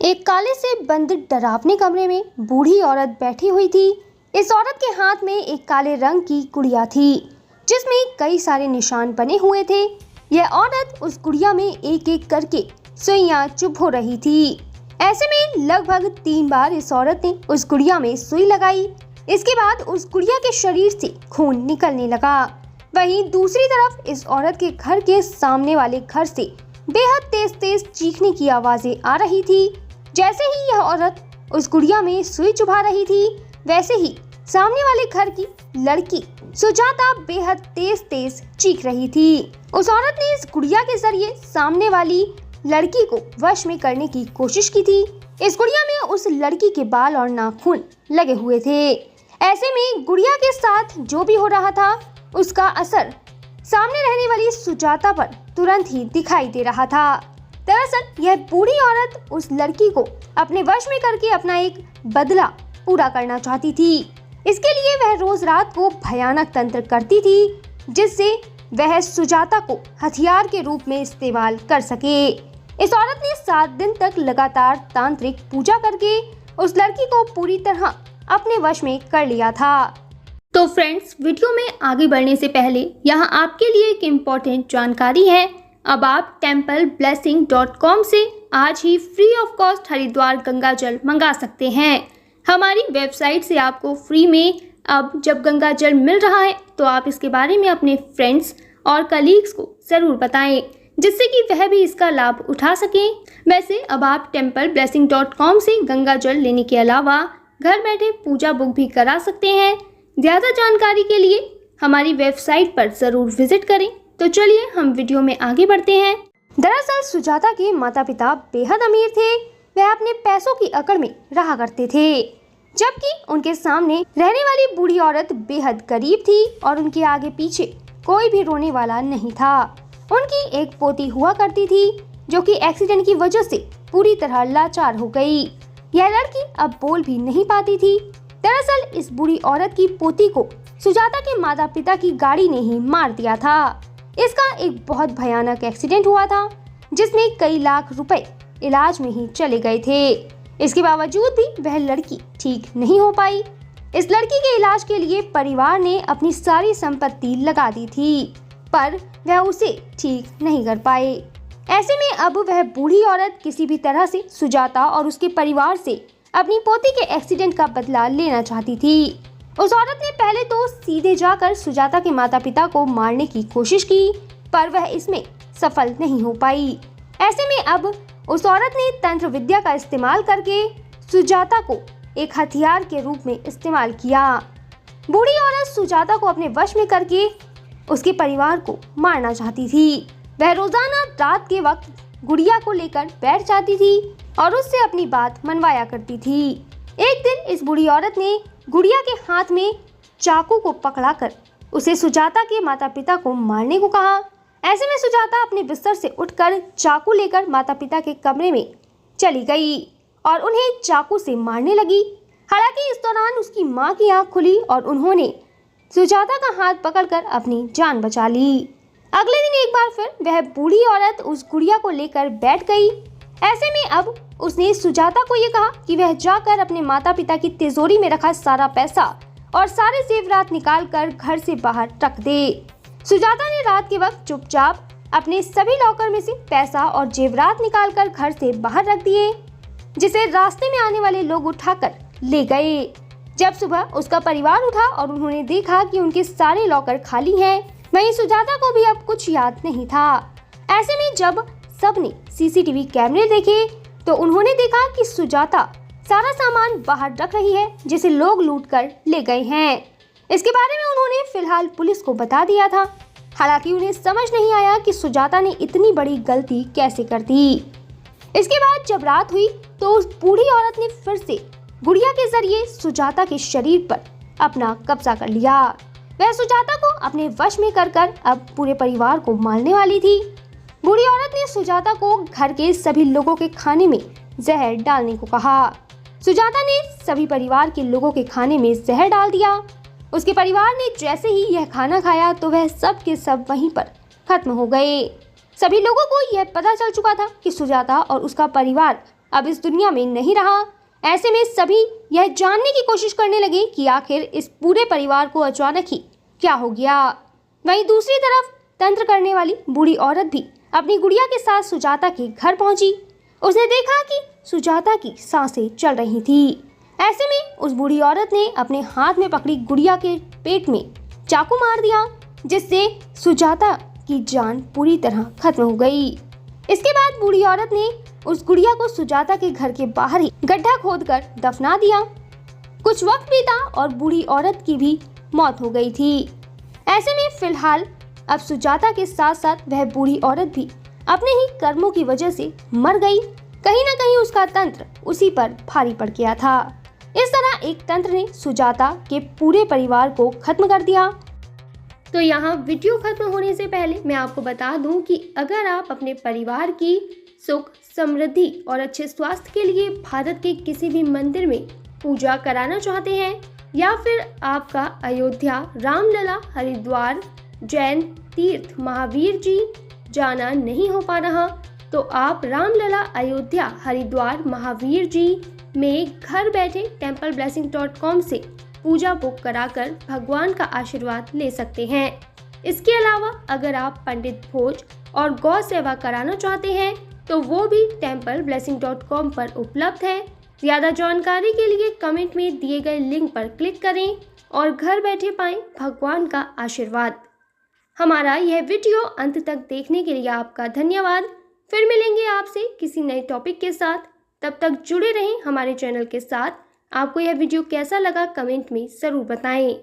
एक काले से बंद डरावने कमरे में बूढ़ी औरत बैठी हुई थी। इस औरत के हाथ में एक काले रंग की गुड़िया थी जिसमें कई सारे निशान बने हुए थे। यह औरत उस गुड़िया में एक एक करके सुइयां चुभ हो रही थी। ऐसे में लगभग 3 बार इस औरत ने उस गुड़िया में सुई लगाई। इसके बाद उस गुड़िया के शरीर से खून निकलने लगा। वहीं दूसरी तरफ इस औरत के घर के सामने वाले घर से बेहद तेज तेज चीखने की आवाजें आ रही थी। जैसे ही यह औरत उस गुड़िया में सुई चुभा रही थी, वैसे ही सामने वाले घर की लड़की सुजाता बेहद तेज तेज चीख रही थी। उस औरत ने इस गुड़िया के जरिए सामने वाली लड़की को वश में करने की कोशिश की थी। इस गुड़िया में उस लड़की के बाल और नाखून लगे हुए थे। ऐसे में गुड़िया के साथ जो भी हो रहा था उसका असर सामने रहने वाली सुजाता पर तुरंत ही दिखाई दे रहा था। दरअसल यह बूढ़ी औरत उस लड़की को अपने वश में करके अपना एक बदला पूरा करना चाहती थी। इसके लिए वह रोज रात को भयानक तंत्र करती थी जिससे वह सुजाता को हथियार के रूप में इस्तेमाल कर सके। इस औरत ने 7 दिन तक लगातार तांत्रिक पूजा करके उस लड़की को पूरी तरह अपने वश में कर लिया था। तो फ्रेंड्स, वीडियो में आगे बढ़ने से पहले यहाँ आपके लिए एक इम्पोर्टेंट जानकारी है। अब आप templeblessing.com से आज ही free of cost Haridwar Ganga जल मंगा सकते हैं। हमारी वेबसाइट से आपको फ्री में अब जब गंगा जल मिल रहा है तो आप इसके बारे में अपने फ्रेंड्स और कलीग्स को ज़रूर बताएं जिससे कि वह भी इसका लाभ उठा सकें। वैसे अब आप templeblessing.com से गंगा जल लेने के अलावा घर बैठे पूजा बुक भी करा सकते हैं। ज़्यादा जानकारी के लिए हमारी वेबसाइट पर ज़रूर विजिट करें। तो चलिए हम वीडियो में आगे बढ़ते हैं। दरअसल सुजाता के माता पिता बेहद अमीर थे। वह अपने पैसों की अकड़ में रहा करते थे, जबकि उनके सामने रहने वाली बूढ़ी औरत बेहद गरीब थी और उनके आगे पीछे कोई भी रोने वाला नहीं था। उनकी एक पोती हुआ करती थी जो कि एक्सीडेंट की वजह से पूरी तरह लाचार हो गई। यह लड़की अब बोल भी नहीं पाती थी। दरअसल इस बूढ़ी औरत की पोती को सुजाता के माता पिता की गाड़ी ने ही मार दिया था। इसका एक बहुत भयानक एक्सीडेंट हुआ था जिसमें कई लाख रुपए इलाज में ही चले गए थे। इसके बावजूद भी वह लड़की ठीक नहीं हो पाई। इस लड़की के इलाज के लिए परिवार ने अपनी सारी संपत्ति लगा दी थी, पर वह उसे ठीक नहीं कर पाए। ऐसे में अब वह बूढ़ी औरत किसी भी तरह से सुजाता और उसके परिवार से अपनी पोती के एक्सीडेंट का बदला लेना चाहती थी। उस औरत ने पहले तो सीधे जाकर सुजाता के माता पिता को मारने की कोशिश की, पर वह इसमें सफल नहीं हो पाई। ऐसे में अब उस औरत ने तंत्र विद्या का इस्तेमाल करके सुजाता को एक हथियार के रूप में इस्तेमाल किया। बूढ़ी औरत सुजाता को अपने वश में करके उसके परिवार को मारना चाहती थी। वह रोजाना रात के वक्त गुड़िया को लेकर बैठ जाती थी और उससे अपनी बात मनवाया करती थी। एक दिन इस बूढ़ी औरत ने गुड़िया के हाथ में चाकू को पकड़ाकर उसे सुजाता के माता पिता को मारने को कहा। ऐसे में सुजाता अपने बिस्तर से उठकर चाकू लेकर माता पिता के कमरे में चली गई और उन्हें चाकू से मारने लगी। हालांकि इस दौरान उसकी मां की आंख खुली और उन्होंने सुजाता का हाथ पकड़कर अपनी जान बचा ली। अगले दिन एक बार फिर वह बूढ़ी औरत उस गुड़िया को लेकर बैठ गई। ऐसे में अब उसने सुजाता को ये कहा कि वह जाकर अपने माता पिता की तिजोरी में रखा सारा पैसा और सारे जेवरात निकाल कर घर से बाहर रख दे। सुजाता ने रात के वक्त चुपचाप अपने सभी लॉकर में से पैसा और जेवरात निकालकर घर से बाहर रख दिए, जिसे रास्ते में आने वाले लोग उठाकर ले गए। जब सुबह उसका परिवार उठा और उन्होंने देखा कि उनके सारे लॉकर खाली हैं, वहीं सुजाता को भी अब कुछ याद नहीं था। ऐसे में जब सबने सीसीटीवी कैमरे देखे तो उन्होंने देखा कि सुजाता सारा सामान बाहर रख रही है जिसे लोग लूट कर ले गए हैं। इसके बारे में उन्होंने फिलहाल पुलिस को बता दिया था। हालांकि उन्हें समझ नहीं आया कि सुजाता ने इतनी बड़ी गलती कैसे कर दी। इसके बाद जब रात हुई तो उस बूढ़ी औरत ने फिर से गुड़िया के जरिए सुजाता के शरीर पर अपना कब्जा कर लिया। वह सुजाता को अपने वश में कर अब पूरे परिवार को मारने वाली थी। बूढ़ी औरत ने सुजाता को घर के सभी लोगों के खाने में जहर डालने को कहा। सुजाता ने सभी परिवार के लोगों के खाने में जहर डाल दिया। उसके परिवार ने जैसे ही यह खाना खाया तो वह सब के सब वहीं पर खत्म हो गए। सभी लोगों को यह पता चल चुका था कि सुजाता और उसका परिवार अब इस दुनिया में नहीं रहा। ऐसे में सभी यह जानने की कोशिश करने लगे कि आखिर इस पूरे परिवार को अचानक ही क्या हो गया। वहीं दूसरी तरफ तंत्र करने वाली बूढ़ी औरत भी अपनी गुड़िया के साथ सुजाता के घर पहुंची। उसने देखा कि सुजाता की सांसें चल रही थी। ऐसे में उस बूढ़ी औरत ने अपने हाथ में पकड़ी गुड़िया के पेट में चाकू मार दिया, जिससे सुजाता की जान पूरी तरह खत्म हो गई। इसके बाद बूढ़ी औरत ने उस गुड़िया को सुजाता के घर के बाहर ही गड्ढा खोदकर दफना दिया। कुछ वक्त बीता और बूढ़ी औरत की भी मौत हो गई थी। ऐसे में फिलहाल अब सुजाता के साथ साथ वह बूढ़ी औरत भी अपने ही कर्मों की वजह से मर गई। कहीं ना कहीं उसका तंत्र उसी पर भारी पड़ गया था। इस तरह एक तंत्र ने सुजाता के पूरे परिवार को खत्म कर दिया। तो यहाँ वीडियो खत्म होने से पहले मैं आपको बता दूं कि अगर आप अपने परिवार की सुख, समृद्धि और अच्छे स्वास्थ्य के लिए भारत के किसी भी मंदिर में पूजा कराना चाहते हैं या फिर आपका अयोध्या, रामलला, हरिद्वार, जैन तीर्थ महावीर जी जाना नहीं हो पा रहा, तो आप रामलला, अयोध्या, हरिद्वार, महावीर जी में घर बैठे templeblessing.com से पूजा बुक कराकर भगवान का आशीर्वाद ले सकते हैं। इसके अलावा अगर आप पंडित भोज और गौ सेवा कराना चाहते हैं तो वो भी templeblessing.com पर उपलब्ध है। ज़्यादा जानकारी के लिए कमेंट में दिए गए लिंक पर क्लिक करें और घर बैठे पाएं भगवान का आशीर्वाद। हमारा यह वीडियो अंत तक देखने के लिए आपका धन्यवाद। फिर मिलेंगे आपसे किसी नए टॉपिक के साथ। तब तक जुड़े रहें हमारे चैनल के साथ। आपको यह वीडियो कैसा लगा कमेंट में ज़रूर बताएं।